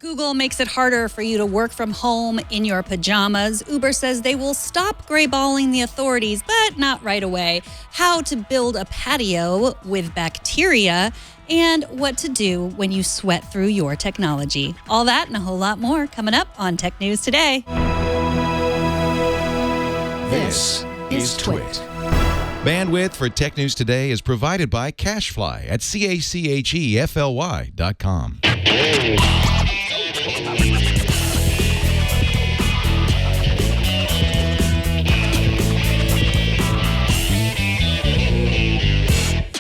Google makes it harder for you to work from home in your pajamas. Uber says they will stop grayballing the authorities, but not right away. How to build a patio with bacteria, and what to do when you sweat through your technology. All that and a whole lot more coming up on Tech News Today. This is Twit. Bandwidth for Tech News Today is provided by CashFly at CACHEFLY.com.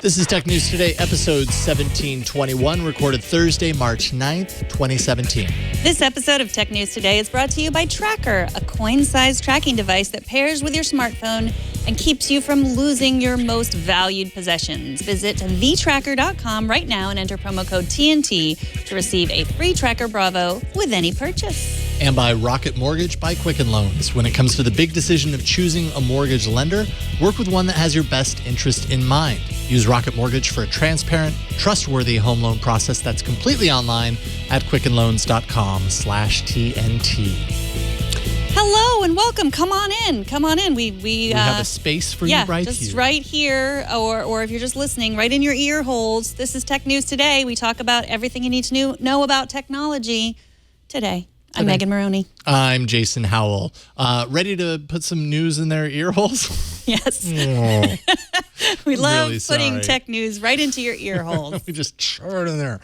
This is Tech News Today, episode 1721, recorded Thursday, March 9th, 2017. This episode of Tech News Today is brought to you by Tracker, a coin-sized tracking device that pairs with your smartphone and keeps you from losing your most valued possessions. Visit thetracker.com right now and enter promo code TNT to receive a free Tracker Bravo with any purchase. And by Rocket Mortgage by Quicken Loans. When it comes to the big decision of choosing a mortgage lender, work with one that has your best interest in mind. Use Rocket Mortgage for a transparent, trustworthy home loan process that's completely online at quickenloans.com/TNT. Hello and welcome. Come on in. Come on in. We have a space for you right just here. Right here, or if you're just listening, right in your ear holes. This is Tech News Today. We talk about everything you need to know about technology today. I'm Megan Maroney. I'm Jason Howell. Ready to put some news in their ear holes? Yes. Oh, we love really putting tech news right into your ear holes. We just churn in there.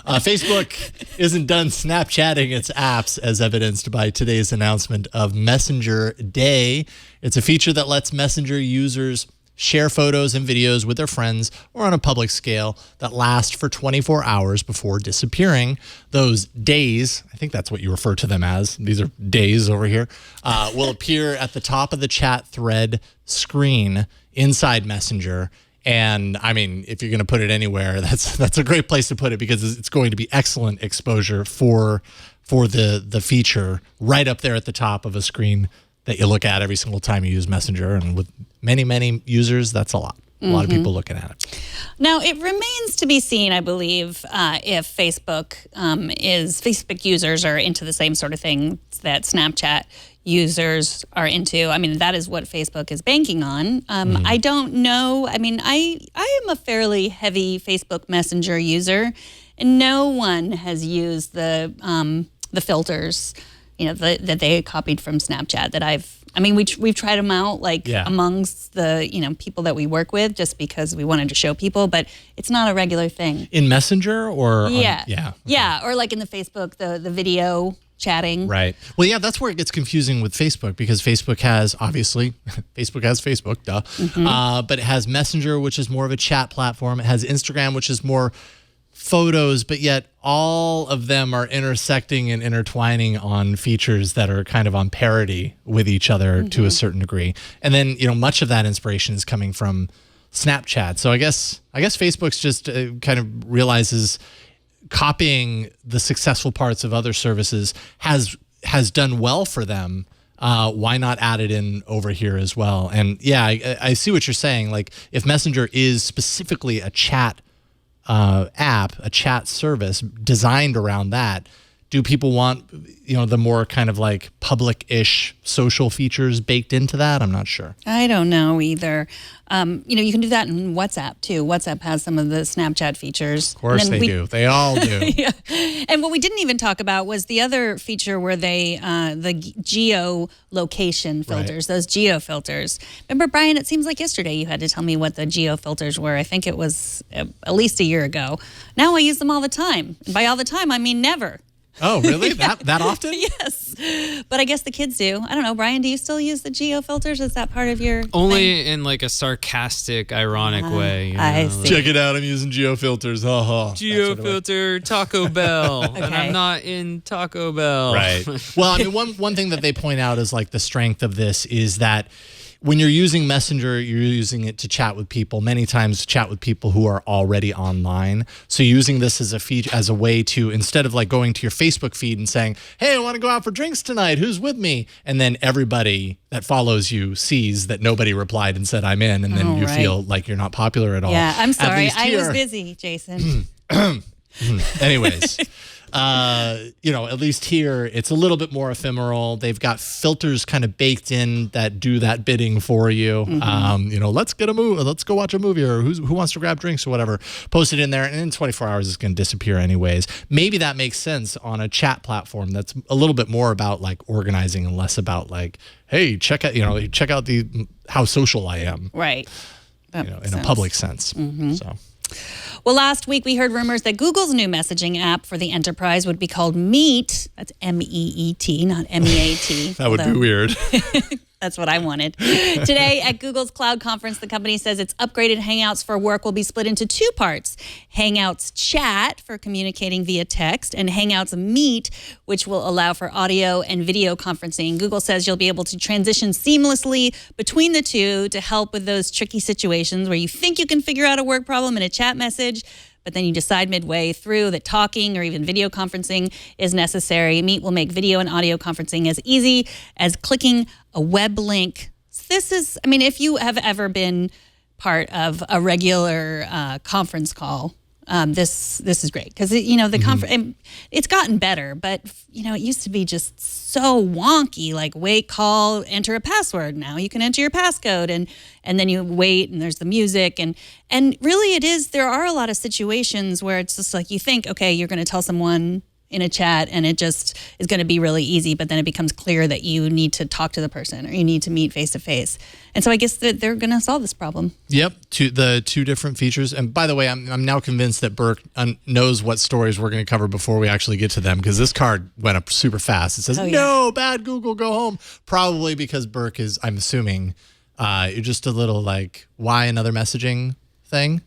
Facebook isn't done Snapchatting its apps, as evidenced by today's announcement of Messenger Day. It's a feature that lets Messenger users share photos and videos with their friends or on a public scale that last for 24 hours before disappearing. Those days, I think that's what you refer to them as, these are days over here, will appear at the top of the chat thread screen inside Messenger. And I mean, if you're going to put it anywhere, that's a great place to put it because it's going to be excellent exposure for the feature right up there at the top of a screen that you look at every single time you use Messenger. And with many, many users, that's a lot. A lot of people looking at it. Now, it remains to be seen, I believe, if Facebook users are into the same sort of thing that Snapchat users are into. I mean, that is what Facebook is banking on. I don't know. I mean, I am a fairly heavy Facebook Messenger user, and no one has used the filters, that they copied from Snapchat that we've tried them out amongst the, people that we work with just because we wanted to show people, but it's not a regular thing. In Messenger or? Yeah. Okay. Yeah. Or like in the Facebook, the video chatting. Right. Well, yeah, that's where it gets confusing with Facebook because Facebook has, obviously, Facebook, duh. But it has Messenger, which is more of a chat platform. It has Instagram, which is more photos, but yet all of them are intersecting and intertwining on features that are kind of on parity with each other to a certain degree. And then, much of that inspiration is coming from Snapchat. So I guess Facebook's just kind of realizes copying the successful parts of other services has done well for them. Why not add it in over here as well? And yeah, I see what you're saying. Like if Messenger is specifically a chat app, a chat service designed around that, do people want, the more kind of like public-ish social features baked into that? I'm not sure. I don't know either. You can do that in WhatsApp too. WhatsApp has some of the Snapchat features. Of course they do. They all do. Yeah. And what we didn't even talk about was the other feature where they, the geolocation filters, those geo filters. Remember, Brian, it seems like yesterday you had to tell me what the geo filters were. I think it was at least a year ago. Now I use them all the time. And by all the time, I mean never. Oh, really? Yeah. That often? Yes. But I guess the kids do. I don't know. Brian, do you still use the geo filters? Is that part of your Only in like a sarcastic, ironic way. I see. Check it out. I'm using geo filters. Geo filter Taco Bell. Okay. And I'm not in Taco Bell. Right. Well, I mean, one thing that they point out is like the strength of this is that when you're using Messenger, you're using it to chat with people, many times chat with people who are already online. So using this as a way to, instead of like going to your Facebook feed and saying, hey, I want to go out for drinks tonight, who's with me? And then everybody that follows you sees that nobody replied and said, I'm in. And then you feel like you're not popular at all. Yeah, I'm sorry. I was busy, Jason. Anyways, At least here, it's a little bit more ephemeral. They've got filters kind of baked in that do that bidding for you. Let's get a movie. Let's go watch a movie, or who wants to grab drinks or whatever. Post it in there, and in 24 hours, it's going to disappear anyways. Maybe that makes sense on a chat platform that's a little bit more about like organizing and less about like, hey, check out how social I am. Right. In a public sense. So. Well, last week we heard rumors that Google's new messaging app for the enterprise would be called Meet. That's M-E-E-T, not M-E-A-T. That would be weird. That's what I wanted. Today at Google's Cloud Conference, the company says its upgraded Hangouts for Work will be split into two parts. Hangouts Chat for communicating via text, and Hangouts Meet, which will allow for audio and video conferencing. Google says you'll be able to transition seamlessly between the two to help with those tricky situations where you think you can figure out a work problem in a chat message, but then you decide midway through that talking or even video conferencing is necessary. Meet will make video and audio conferencing as easy as clicking a web link. So this is, if you have ever been part of a regular conference call, this is great because it's gotten better, but it used to be just so wonky. Like wait, call, enter a password. Now you can enter your passcode, and then you wait, and there's the music, and really it is. There are a lot of situations where it's just like you think, okay, you're going to tell someone in a chat, and it just is going to be really easy, but then it becomes clear that you need to talk to the person or you need to meet face to face. And so I guess that they're going to solve this problem. Yep, the two different features. And by the way, I'm now convinced that Burke knows what stories we're going to cover before we actually get to them, because this card went up super fast. It says, no, bad Google, go home. Probably because Burke is, I'm assuming, you're just a little like, why another messaging thing?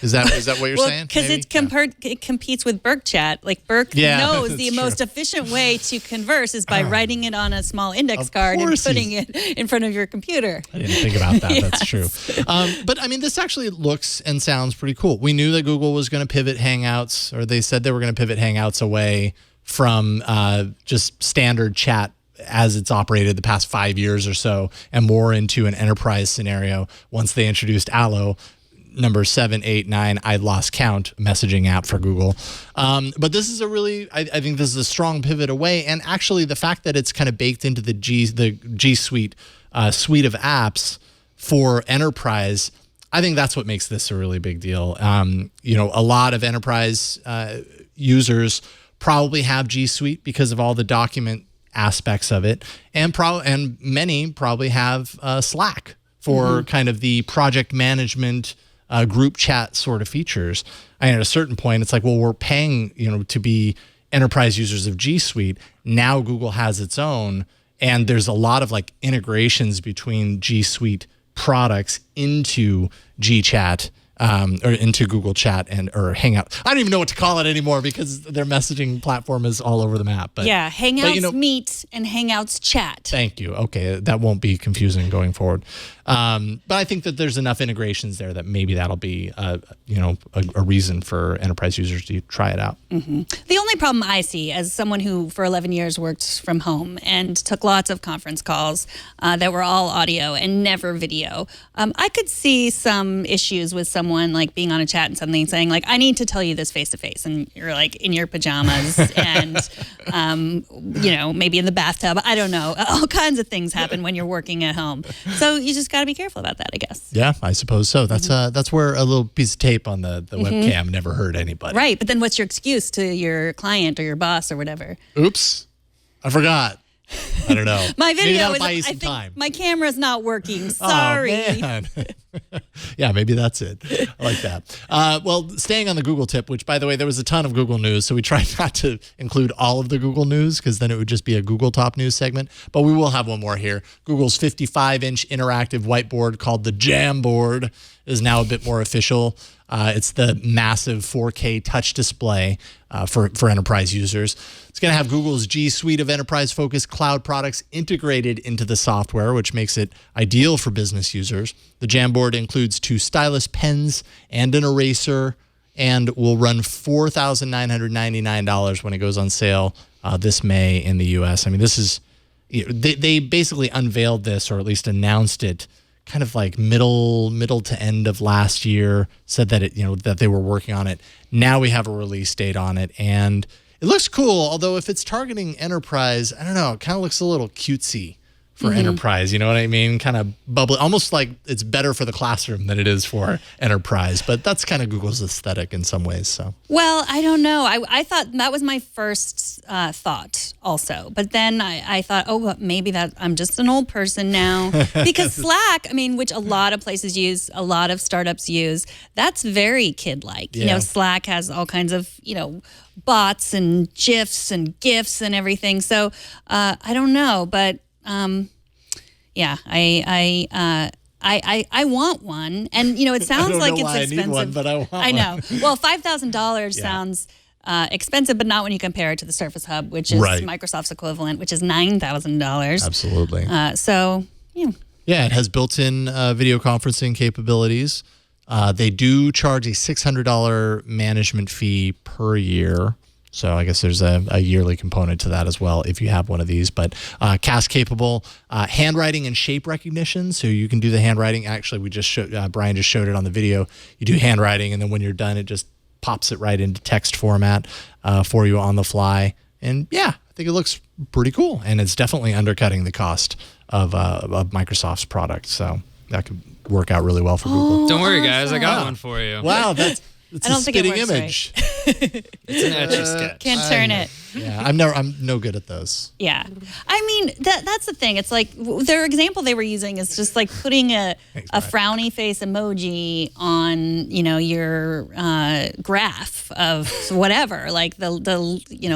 Is that what you're saying? Because it competes with Burke Chat. Like Burke knows the most efficient way to converse is by writing it on a small index card and putting it in front of your computer. I didn't think about that. Yes. That's true. But this actually looks and sounds pretty cool. We knew that Google was going to pivot Hangouts, or they said they were going to pivot Hangouts away from just standard chat as it's operated the past 5 years or so, and more into an enterprise scenario once they introduced Allo. Number 7, 8, 9, I lost count messaging app for Google. But this is I think this is a strong pivot away. And actually the fact that it's kind of baked into the G Suite suite of apps for enterprise, I think that's what makes this a really big deal. A lot of enterprise users probably have G Suite because of all the document aspects of it. And many probably have Slack for kind of the project management group chat sort of features. And at a certain point, it's like, well, we're paying, to be enterprise users of G Suite. Now Google has its own, and there's a lot of like integrations between G Suite products into G Chat, or into Google Chat or Hangout. I don't even know what to call it anymore because their messaging platform is all over the map. But yeah, Hangouts Meet and Hangouts Chat. Thank you. Okay, that won't be confusing going forward. But I think that there's enough integrations there that maybe that'll be a reason for enterprise users to try it out. Mm-hmm. The only problem I see, as someone who for 11 years worked from home and took lots of conference calls that were all audio and never video, I could see some issues with someone like being on a chat and something saying like, I need to tell you this face to face, and you're like in your pajamas and maybe in the bathtub. I don't know. All kinds of things happen when you're working at home. So you just got to be careful about that, I guess. Yeah, I suppose so. That's where a little piece of tape on the webcam never hurt anybody. Right, but then what's your excuse to your client or your boss or whatever? Oops, I forgot. I don't know. My video is, I think time. My camera's not working. Sorry. Oh, man. Yeah, maybe that's it. I like that. Well, staying on the Google tip, which, by the way, there was a ton of Google news, so we tried not to include all of the Google news because then it would just be a Google Top News segment. But we will have one more here. Google's 55-inch interactive whiteboard called the Jamboard is now a bit more official. It's the massive 4K touch display for enterprise users. It's going to have Google's G Suite of enterprise-focused cloud products integrated into the software, which makes it ideal for business users. The Jamboard includes 2 stylus pens and an eraser, and will run $4,999 when it goes on sale this May in the U.S. This is they basically unveiled this, or at least announced it, kind of like middle to end of last year, said that that they were working on it. Now we have a release date on it, and It looks cool, although if it's targeting enterprise, I don't know, it kind of looks a little cutesy for enterprise. You know what I mean? Kind of bubbly, almost like it's better for the classroom than it is for enterprise. But that's kind of Google's aesthetic in some ways. So, well, I don't know. I thought that was my first thought also. But then I thought, oh, maybe that I'm just an old person now. Because Slack, I mean, which a lot of places use, a lot of startups use, that's very kid-like. You know, Slack has all kinds of, bots and GIFs and GIFs and everything. So I don't know, but yeah, I want one, and it sounds like it's expensive. I need one, but I want one. I know. Well, $5,000 sounds expensive, but not when you compare it to the Surface Hub, which is Microsoft's equivalent, which is $9,000. Absolutely. So yeah, it has built-in video conferencing capabilities. They do charge a $600 management fee per year. So I guess there's a yearly component to that as well if you have one of these. But cast capable, handwriting and shape recognition. So you can do the handwriting. Actually, we just showed, Brian just showed it on the video. You do handwriting, and then when you're done, it just pops it right into text format for you on the fly. And yeah, I think it looks pretty cool. And it's definitely undercutting the cost of Microsoft's product. So that could work out really well for Google. Don't worry, guys. I got one for you. Wow, that's I don't a think it spitting works image. It's an Etch-a-Sketch. Can't turn it. Yeah, I'm no good at those. Yeah. I mean, that's the thing. It's like their example they were using is just like putting a frowny face emoji on, your graph of whatever, like the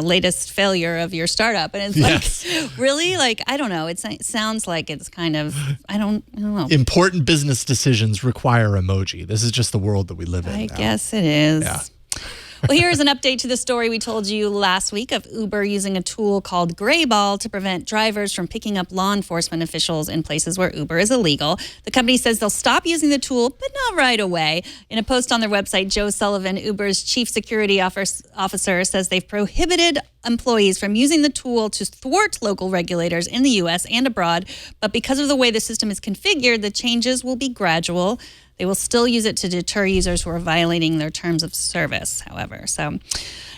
latest failure of your startup. And it's like, really? Like, I don't know. It sounds like it's kind of, I don't know. Important business decisions require emoji. This is just the world that we live in. I guess it is. Yeah. Well, here's an update to the story we told you last week of Uber using a tool called Greyball to prevent drivers from picking up law enforcement officials in places where Uber is illegal. The company says they'll stop using the tool, but not right away. In a post on their website, Joe Sullivan, Uber's chief security officer, says they've prohibited employees from using the tool to thwart local regulators in the U.S. and abroad. But because of the way the system is configured, the changes will be gradual. They will still use it to deter users who are violating their terms of service, however. So,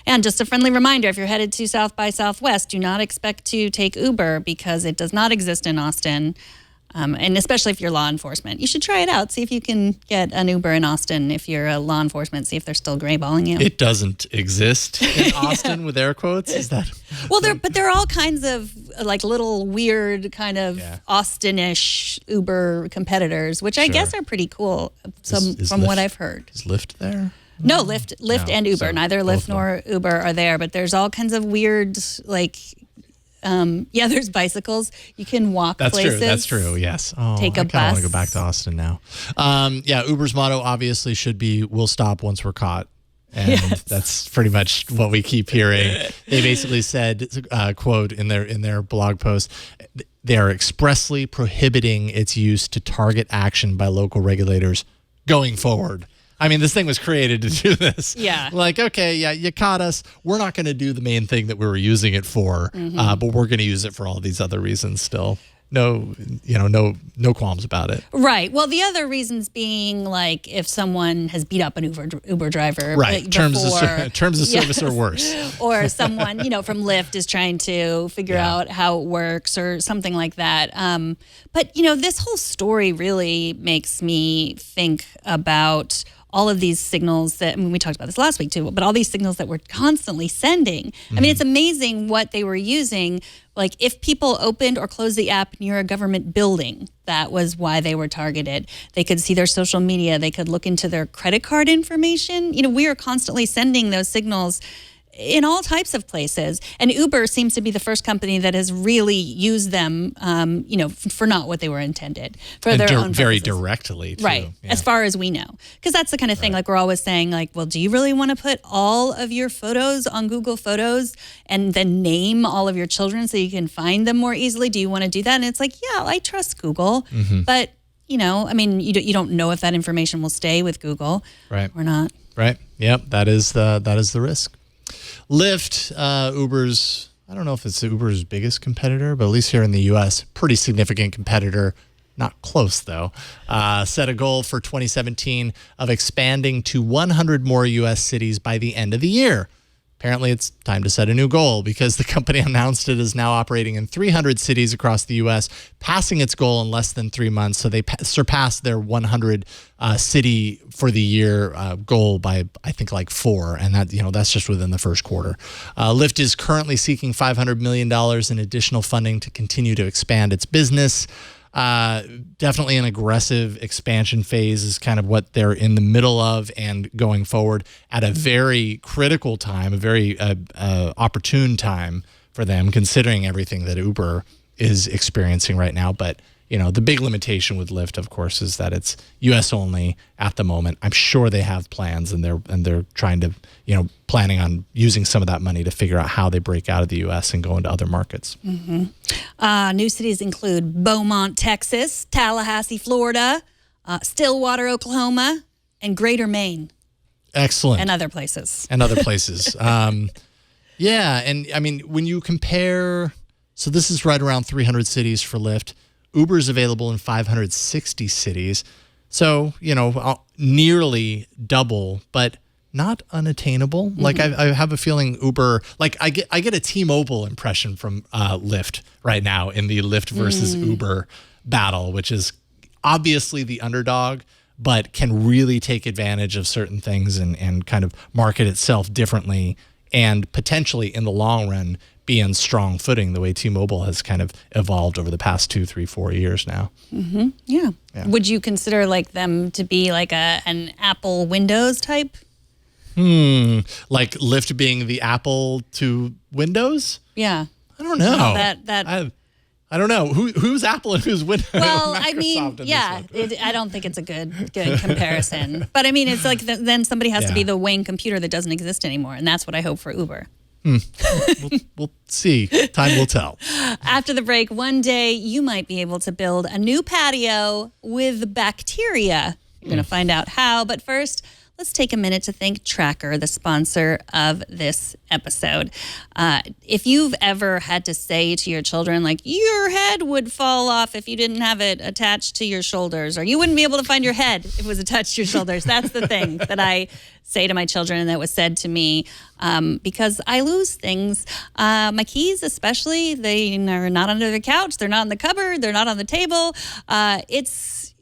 and just a friendly reminder, if you're headed to South by Southwest, do not expect to take Uber because it does not exist in Austin. And especially if you're law enforcement. You should try it out. See if you can get an Uber in Austin if you're a law enforcement. See if they're still grayballing you. It doesn't exist in Austin with air quotes? Is that? Well, there are all kinds of like little weird kind of Austin-ish Uber competitors, which I guess are pretty cool from what I've heard. Is Lyft there? No, Lyft and Uber. So neither Lyft nor Uber are there, but there's all kinds of weird like... there's bicycles. You can walk places. That's true. Yes. Oh, Take a I bus. want to go back to Austin now. Uber's motto obviously should be, "We'll stop once we're caught." And that's pretty much what we keep hearing. They basically said, quote in their blog post, they are expressly prohibiting its use to target action by local regulators going forward. I mean, this thing was created to do this. Yeah. Like, okay, you caught us. We're not going to do the main thing that we were using it for, but we're going to use it for all these other reasons still. No qualms about it. Right. Well, the other reasons being like if someone has beat up an Uber driver. Right. Terms of Yes. service are worse. Or someone, from Lyft is trying to figure out how it works or something like that. But, this whole story really makes me think about all of these signals that, we talked about this last week too, but all these signals that we're constantly sending. I mean, it's amazing what they were using. Like if people opened or closed the app near a government building, that was why they were targeted. They could see their social media. They could look into their credit card information. We are constantly sending those signals in all types of places. And Uber seems to be the first company that has really used them, for not what they were intended, for their own very purposes. Directly, too. Right, as far as we know. Because that's the kind of thing, like we're always saying, like, well, do you really want to put all of your photos on Google Photos and then name all of your children so you can find them more easily? Do you want to do that? And it's like, yeah, I trust Google, but, you don't know if that information will stay with Google or not. Right, yep, that is the risk. Lyft, Uber's, I don't know if it's Uber's biggest competitor, but at least here in the U.S., pretty significant competitor. Not close, though. Set a goal for 2017 of expanding to 100 more U.S. cities by the end of the year. apparently it's time to set a new goal because the company announced it is now operating in 300 cities across the U.S., passing its goal in less than 3 months. So they surpassed their 100 city for the year goal by, I think, like 4. And that, that's just within the first quarter. Lyft is currently seeking $500 million in additional funding to continue to expand its business. Definitely an aggressive expansion phase is kind of what they're in the middle of and going forward at a very critical time, a very opportune time for them, considering everything that Uber is experiencing right now. But the big limitation with Lyft, of course, is that it's U.S. only at the moment. I'm sure they have plans, and they're trying to, planning on using some of that money to figure out how they break out of the U.S. and go into other markets. Mm-hmm. New cities include Beaumont, Texas, Tallahassee, Florida, Stillwater, Oklahoma, and Greater Maine. Excellent. And other places. Yeah, and I mean, when you compare, so this is right around 300 cities for Lyft. Uber is available in 560 cities. So, nearly double, but not unattainable. Mm-hmm. Like I have a feeling Uber, like I get a T-Mobile impression from Lyft right now in the Lyft versus Uber battle, which is obviously the underdog, but can really take advantage of certain things and kind of market itself differently and potentially in the long run be on strong footing the way T-Mobile has kind of evolved over the past 2, 3, 4 years now. Mm-hmm. Yeah. Would you consider like them to be like an Apple Windows type? Like Lyft being the Apple to Windows? Yeah. I don't know. I don't know. Who's Apple and who's Windows? Well, I mean, yeah, I don't think it's a good comparison. But I mean, it's like then somebody has to be the Wayne computer that doesn't exist anymore. And that's what I hope for Uber. We'll see. Time will tell. After the break, one day you might be able to build a new patio with bacteria. You're going to find out how. But first, let's take a minute to thank Tracker, the sponsor of this episode. If you've ever had to say to your children, like, your head would fall off if you didn't have it attached to your shoulders, or you wouldn't be able to find your head if it was attached to your shoulders. That's the thing that I say to my children, and that was said to me because I lose things. My keys especially, they are not under the couch. They're not in the cupboard. They're not on the table. It's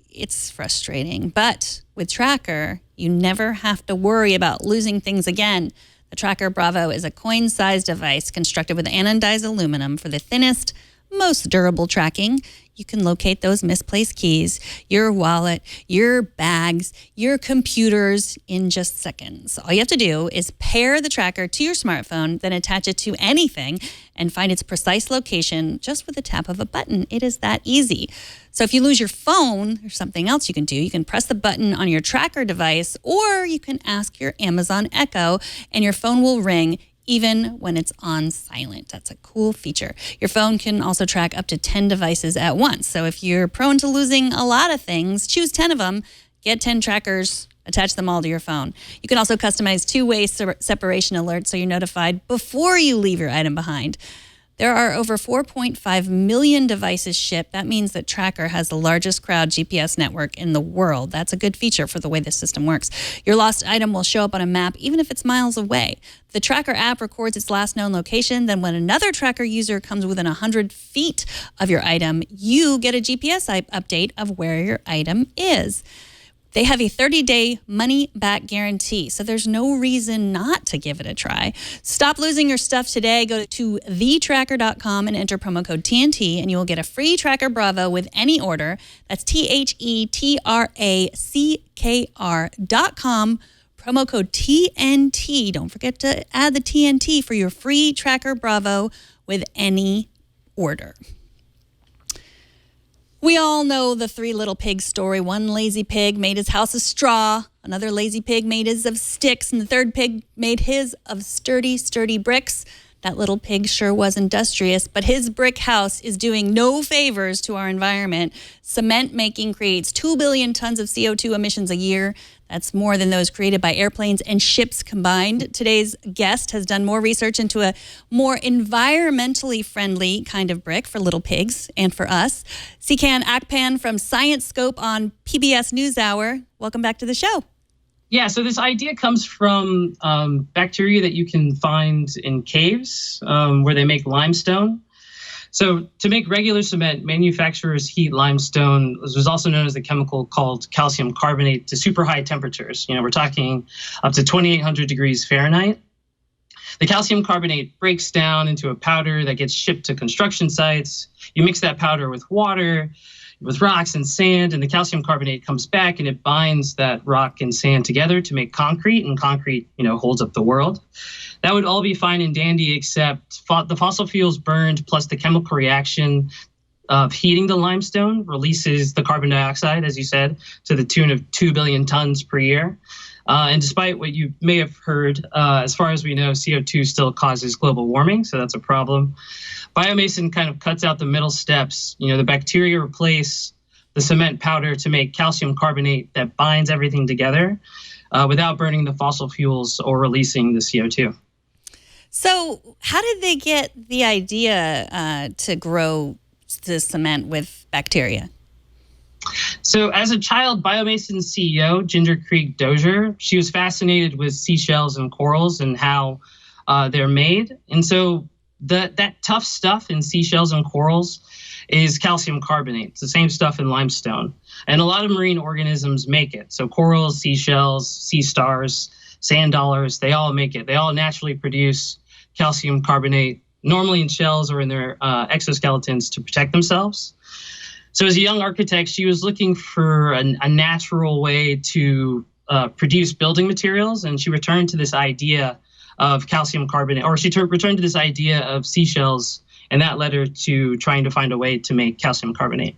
frustrating. But with Tracker, you never have to worry about losing things again. The Tracker Bravo is a coin-sized device constructed with anodized aluminum for the thinnest, most durable tracking. You can locate those misplaced keys, your wallet, your bags, your computers in just seconds. All you have to do is pair the tracker to your smartphone, then attach it to anything and find its precise location just with the tap of a button. It is that easy. So if you lose your phone, there's something else you can do. You can press the button on your tracker device, or you can ask your Amazon Echo and your phone will ring even when it's on silent. That's a cool feature. Your phone can also track up to 10 devices at once. So if you're prone to losing a lot of things, choose 10 of them, get 10 trackers, attach them all to your phone. You can also customize two-way separation alerts so you're notified before you leave your item behind. There are over 4.5 million devices shipped. That means that Tracker has the largest crowd GPS network in the world. That's a good feature for the way this system works. Your lost item will show up on a map even if it's miles away. The Tracker app records its last known location. Then when another Tracker user comes within 100 feet of your item, you get a GPS update of where your item is. They have a 30-day money-back guarantee, so there's no reason not to give it a try. Stop losing your stuff today. Go to thetracker.com and enter promo code TNT, and you will get a free Tracker Bravo with any order. That's TheTracker.com, promo code TNT. Don't forget to add the TNT for your free Tracker Bravo with any order. We all know the three little pigs story. One lazy pig made his house of straw. Another lazy pig made his of sticks. And the third pig made his of sturdy, sturdy bricks. That little pig sure was industrious, but his brick house is doing no favors to our environment. Cement making creates 2 billion tons of CO2 emissions a year. That's more than those created by airplanes and ships combined. Today's guest has done more research into a more environmentally friendly kind of brick for little pigs and for us. Nsikan Akpan from Science Scope on PBS News Hour. Welcome back to the show. Yeah, so this idea comes from bacteria that you can find in caves where they make limestone. So to make regular cement, manufacturers heat limestone, which is also known as the chemical called calcium carbonate, to super high temperatures. We're talking up to 2,800 degrees Fahrenheit. The calcium carbonate breaks down into a powder that gets shipped to construction sites. You mix that powder with water, with rocks and sand, and the calcium carbonate comes back and it binds that rock and sand together to make concrete, and concrete, holds up the world. That would all be fine and dandy, except the fossil fuels burned plus the chemical reaction of heating the limestone releases the carbon dioxide, as you said, to the tune of 2 billion tons per year. And despite what you may have heard, as far as we know, CO2 still causes global warming, so that's a problem. bioMASON kind of cuts out the middle steps. The bacteria replace the cement powder to make calcium carbonate that binds everything together without burning the fossil fuels or releasing the CO2. So how did they get the idea to grow the cement with bacteria? So as a child, bioMASON CEO, Ginger Krieg Dozier, she was fascinated with seashells and corals and how they're made. And so that tough stuff in seashells and corals is calcium carbonate. It's the same stuff in limestone. And a lot of marine organisms make it. So corals, seashells, sea stars, sand dollars, they all make it. They all naturally produce calcium carbonate, normally in shells or in their exoskeletons to protect themselves. So as a young architect, she was looking for a natural way to produce building materials, and she returned to this idea of calcium carbonate, or she returned to this idea of seashells, and that led her to trying to find a way to make calcium carbonate.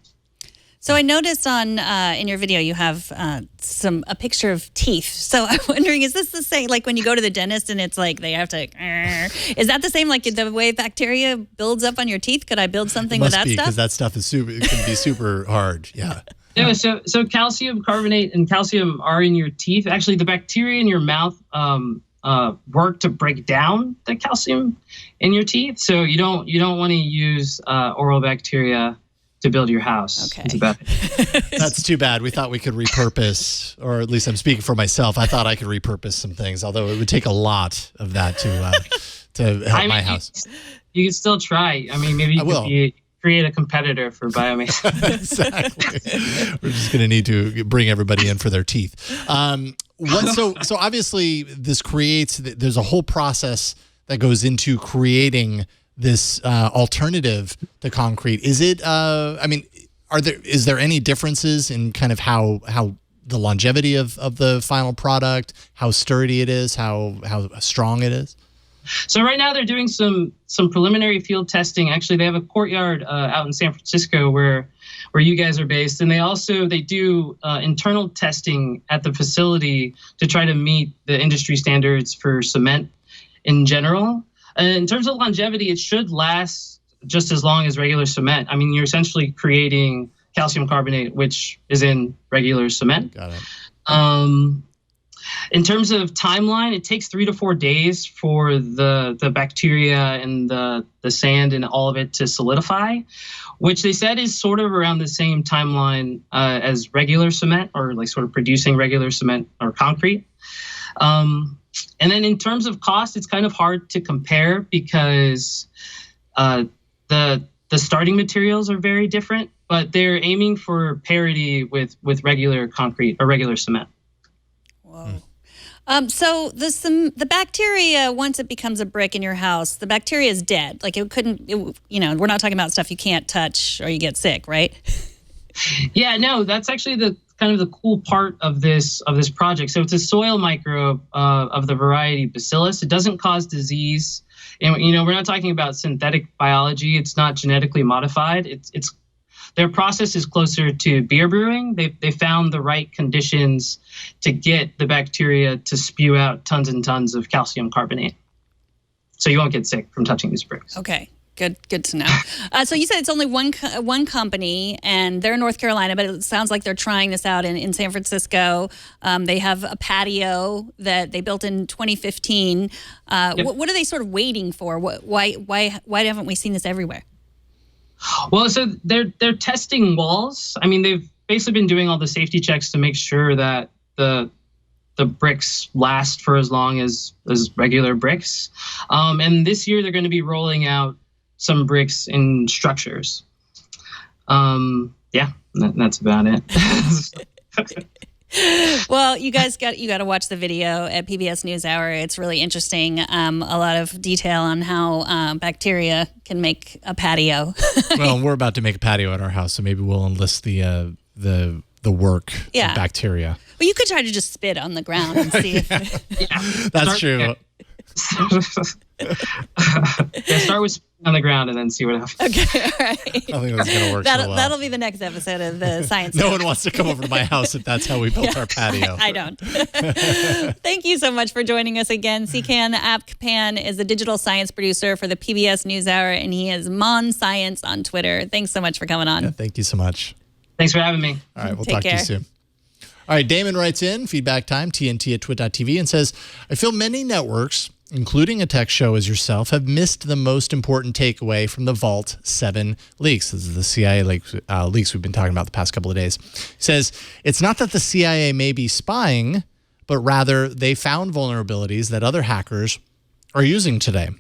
So I noticed in your video you have a picture of teeth. So I'm wondering, is this the same, like when you go to the dentist and it's like they have to, is that the same, like the way bacteria builds up on your teeth? Could I build something with that stuff? Because that stuff is it can be super hard, yeah. Yeah, so calcium carbonate and calcium are in your teeth. Actually, the bacteria in your mouth work to break down the calcium in your teeth. So you don't want to use oral bacteria to build your house. Okay. That's too bad. We thought we could repurpose, or at least I'm speaking for myself. I thought I could repurpose some things, although it would take a lot of that to help my house. You can still try. I mean, maybe you could create a competitor for bioMASON. Exactly. We're just going to need to bring everybody in for their teeth. So obviously this there's a whole process that goes into creating this alternative to concrete. Is it, is there any differences in kind of how the longevity of the final product, how sturdy it is, how strong it is? So right now they're doing some preliminary field testing. Actually, they have a courtyard out in San Francisco where you guys are based, and they do internal testing at the facility to try to meet the industry standards for cement in general. In terms of longevity, it should last just as long as regular cement. I mean, you're essentially creating calcium carbonate, which is in regular cement. Got it. In terms of timeline, it takes 3 to 4 days for the bacteria and the sand and all of it to solidify, which they said is sort of around the same timeline as regular cement, or like sort of producing regular cement or concrete. And then in terms of cost, it's kind of hard to compare because the starting materials are very different, but they're aiming for parity with regular concrete or regular cement. Whoa. So the bacteria, once it becomes a brick in your house, the bacteria is dead. Like we're not talking about stuff you can't touch or you get sick, right? Yeah, no, that's actually the cool part of this project. So it's a soil microbe of the variety Bacillus. It doesn't cause disease. And we're not talking about synthetic biology. It's not genetically modified. It's their process is closer to beer brewing. They found the right conditions to get the bacteria to spew out tons and tons of calcium carbonate. So you won't get sick from touching these bricks. Okay. Good to know. So you said it's only one company, and they're in North Carolina, but it sounds like they're trying this out in San Francisco. They have a patio that they built in 2015. Yep. What are they sort of waiting for? Why haven't we seen this everywhere? Well, so they're testing walls. I mean, they've basically been doing all the safety checks to make sure that the the bricks last for as long as regular bricks. And this year they're going to be rolling out some bricks in structures. That's about it. Well, you guys got to watch the video at PBS News Hour. It's really interesting. A lot of detail on how bacteria can make a patio. Well, we're about to make a patio at our house, so maybe we'll enlist the work of bacteria. Well, you could try to just spit on the ground and see if... That's true. Start with on the ground and then see what happens. Okay, all right. I think that's going to work so well. That'll be the next episode of the Science. No one wants to come over to my house if that's how we built our patio. I don't. Thank you so much for joining us again. Nsikan Akpan is a digital science producer for the PBS News Hour, and he is Mon Science on Twitter. Thanks so much for coming on. Yeah, thank you so much. Thanks for having me. All right, we'll Take talk care. to you soon. All right, Damon writes in, feedback time, tnt@twit.tv, and says, I feel many networks, including a tech show as yourself, have missed the most important takeaway from the Vault 7 leaks. This is the CIA leaks we've been talking about the past couple of days. He says, it's not that the CIA may be spying, but rather they found vulnerabilities that other hackers are using today.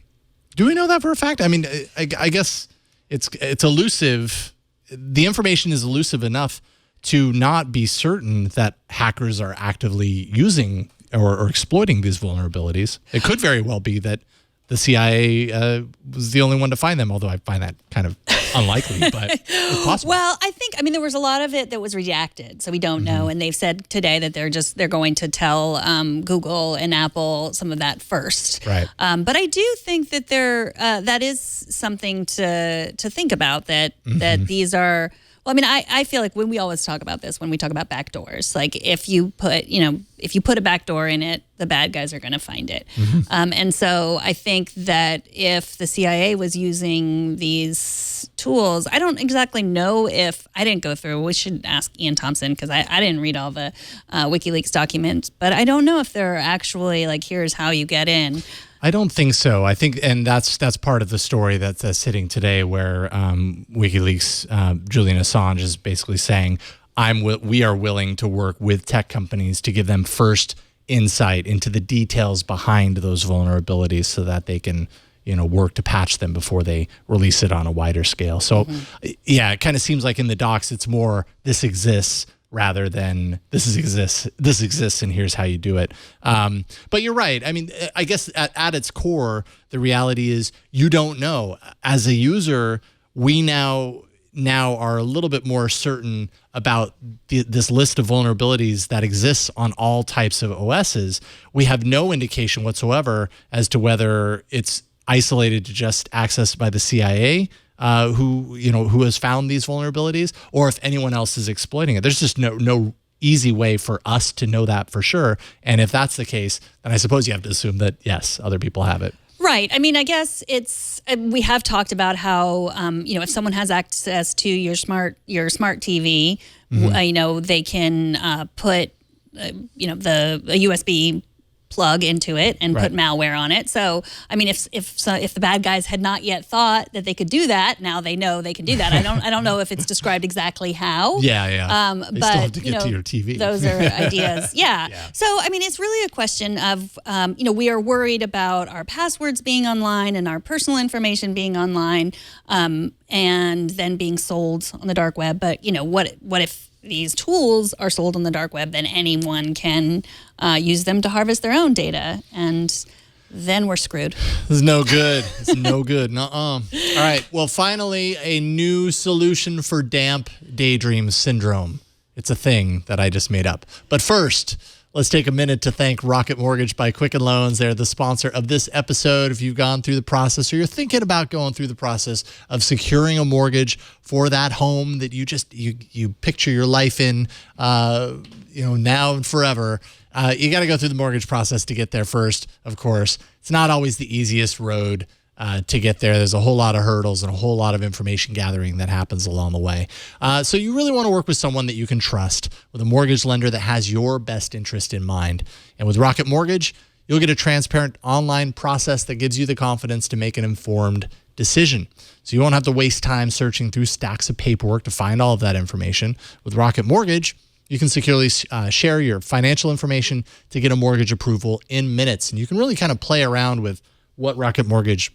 Do we know that for a fact? I mean, I guess it's elusive. The information is elusive enough to not be certain that hackers are actively using or exploiting these vulnerabilities. It could very well be that the CIA was the only one to find them, although I find that kind of unlikely, but it's possible. Well, there was a lot of it that was redacted, so we don't know. And they've said today that they're going to tell Google and Apple some of that first. Right. But I do think that that is something to think about, that these are... Well, I mean, I feel like when we always talk about this, when we talk about backdoors, like if you put a backdoor in it, the bad guys are going to find it. And so I think that if the CIA was using these tools, I don't exactly know if, I didn't go through, we should ask Ian Thompson, because I didn't read all the WikiLeaks documents, but I don't know if they're actually like, here's how you get in. I don't think so. I think, and that's part of the story that's hitting today, where WikiLeaks, Julian Assange is basically saying, we are willing to work with tech companies to give them first insight into the details behind those vulnerabilities, so that they can, work to patch them before they release it on a wider scale. So, yeah, it kind of seems like in the docs, it's more this exists, rather than this exists and here's how you do it. But you're right. I mean, I guess at its core, the reality is you don't know. As a user, we now are a little bit more certain about this list of vulnerabilities that exists on all types of OSs. We have no indication whatsoever as to whether it's isolated to just accessed by the CIA, who has found these vulnerabilities, or if anyone else is exploiting it. There's just no easy way for us to know that for sure. And if that's the case, then I suppose you have to assume that, yes, other people have it. Right. I mean, I guess we have talked about how, if someone has access to your smart TV, they can put, a USB plug into it and put malware on it. So, I mean, if the bad guys had not yet thought that they could do that, now they know they can do that. I don't know if it's described exactly how. Yeah. They but still have to get to your TV. Those are ideas. Yeah. So, I mean, it's really a question of, we are worried about our passwords being online and our personal information being online, and then being sold on the dark web. But, what if these tools are sold on the dark web, then anyone can use them to harvest their own data, and then we're screwed. This is no good. It's no good. Nuh-uh. All right. Well, finally, a new solution for damp daydream syndrome. It's a thing that I just made up. But first, let's take a minute to thank Rocket Mortgage by Quicken Loans. They're the sponsor of this episode. If you've gone through the process, or you're thinking about going through the process of securing a mortgage for that home that you picture your life in, now and forever, you got to go through the mortgage process to get there first, of course. It's not always the easiest road to get there. There's a whole lot of hurdles and a whole lot of information gathering that happens along the way. So you really want to work with someone that you can trust, with a mortgage lender that has your best interest in mind. And with Rocket Mortgage, you'll get a transparent online process that gives you the confidence to make an informed decision. So you won't have to waste time searching through stacks of paperwork to find all of that information. With Rocket Mortgage, You can securely share your financial information to get a mortgage approval in minutes. And you can really kind of play around with what Rocket Mortgage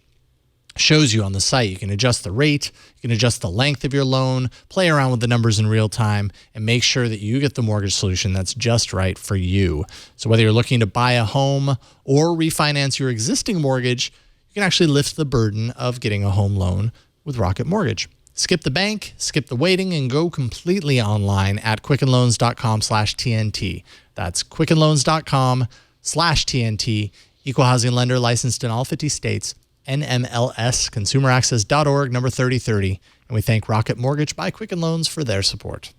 shows you on the site. You can adjust the rate, you can adjust the length of your loan, play around with the numbers in real time, and make sure that you get the mortgage solution that's just right for you. So whether you're looking to buy a home or refinance your existing mortgage, you can actually lift the burden of getting a home loan with Rocket Mortgage. Skip the bank, skip the waiting, and go completely online at quickenloans.com/TNT. That's quickenloans.com/TNT. Equal housing lender licensed in all 50 states. NMLS, consumeraccess.org, number 3030. And we thank Rocket Mortgage by Quicken Loans for their support.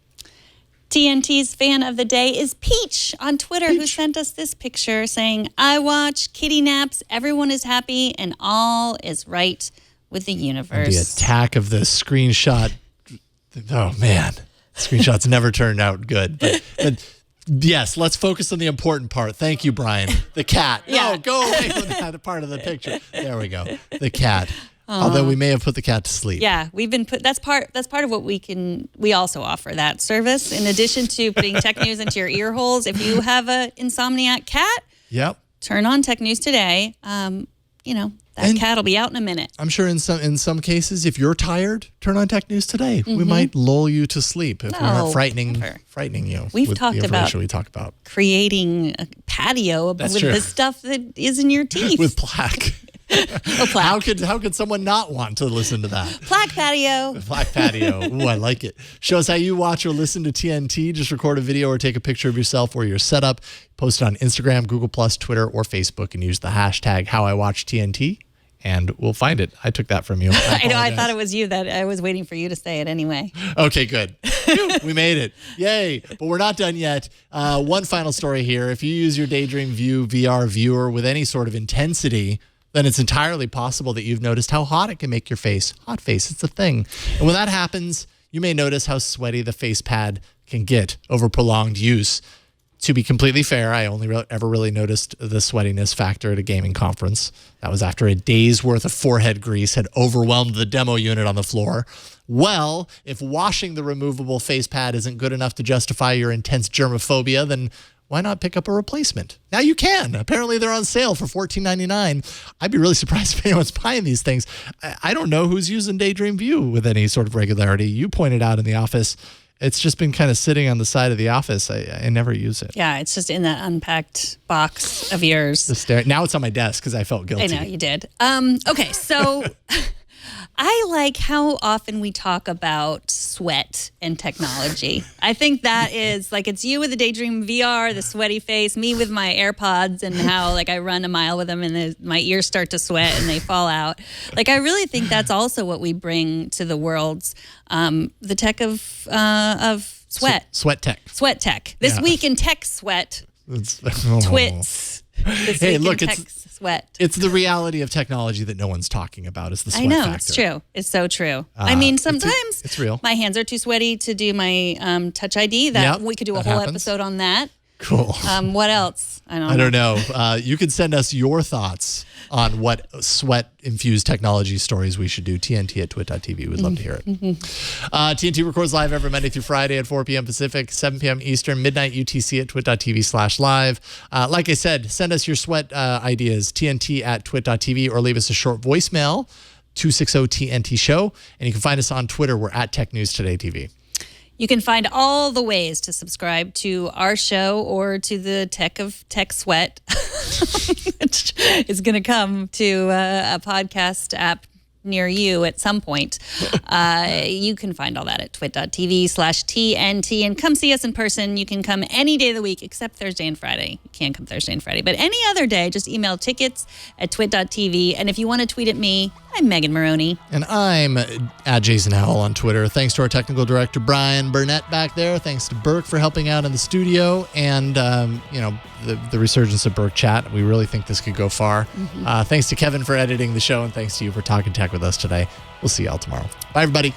TNT's fan of the day is Peach on Twitter, who sent us this picture saying, I watch kitty naps, everyone is happy, and all is right with the universe. The attack of the screenshot. Oh, man. Screenshots never turned out good. But yes, let's focus on the important part. Thank you, Brian. The cat. Yeah. No, go away from that part of the picture. There we go. The cat. Although we may have put the cat to sleep. Yeah, we've been that's part of what we also offer that service. In addition to putting tech news into your ear holes, if you have a insomniac cat, turn on Tech News Today. That cat will be out in a minute. I'm sure in some cases, if you're tired, turn on Tech News Today. We might lull you to sleep if we're not frightening you. We've with talked the about we talk about creating a patio with the stuff that is in your teeth. With Plaque. Plaque. How could someone not want to listen to that? Plaque Patio. Plaque Patio. Ooh, I like it. Show us how you watch or listen to TNT. Just record a video or take a picture of yourself or your setup. Post it on Instagram, Google+, Twitter, or Facebook, and use the hashtag HowIWatchTNT. And we'll find it. I took that from you. I know. I thought it was you. That I was waiting for you to say it anyway. Okay, good. Phew, we made it. Yay. But we're not done yet. One final story here. If you use your Daydream View VR viewer with any sort of intensity, then it's entirely possible that you've noticed how hot it can make your face. Hot face, it's a thing. And when that happens, you may notice how sweaty the face pad can get over prolonged use. To be completely fair, I only ever really noticed the sweatiness factor at a gaming conference. That was after a day's worth of forehead grease had overwhelmed the demo unit on the floor. Well, if washing the removable face pad isn't good enough to justify your intense germophobia, then why not pick up a replacement? Now you can. Apparently they're on sale for $14.99. I'd be really surprised if anyone's buying these things. I don't know who's using Daydream View with any sort of regularity. You pointed out in the office, it's just been kind of sitting on the side of the office. I never use it. Yeah, it's just in that unpacked box of yours. Now it's on my desk because I felt guilty. I know, you did. Okay, so I like how often we talk about sweat and technology. I think that is, it's you with the Daydream VR, the sweaty face, me with my AirPods, and how, I run a mile with them and my ears start to sweat and they fall out. I really think that's also what we bring to the world's the tech of sweat. Sweat tech. Sweat tech. This week in tech sweat. Twits. Hey, look, sweat. It's the reality of technology that no one's talking about. Is the sweat I know, factor. it's true. It's so true. Sometimes it's real. My hands are too sweaty to do my Touch ID. We could do a whole episode on that. Cool. What else? I don't know. You can send us your thoughts on what sweat-infused technology stories we should do. TNT at twit.tv. We'd love to hear it. TNT records live every Monday through Friday at 4 p.m. Pacific, 7 p.m. Eastern, midnight UTC at twit.tv/live. Like I said, send us your sweat ideas, TNT at twit.tv, or leave us a short voicemail, 260-TNT-SHOW. And you can find us on Twitter. We're at Tech News Today TV. You can find all the ways to subscribe to our show or to the Tech of Tech Sweat, which is going to come to a podcast app near you at some point. You can find all that at twit.tv/TNT, and come see us in person. You can come any day of the week except Thursday and Friday. You can't come Thursday and Friday, but any other day, just email tickets at twit.tv. And if you want to tweet at me, I'm Megan Maroney. And I'm at Jason Howell on Twitter. Thanks to our technical director, Brian Burnett, back there. Thanks to Burke for helping out in the studio. And, the resurgence of Burke Chat. We really think this could go far. Thanks to Kevin for editing the show. And thanks to you for talking tech with us today. We'll see y'all tomorrow. Bye, everybody.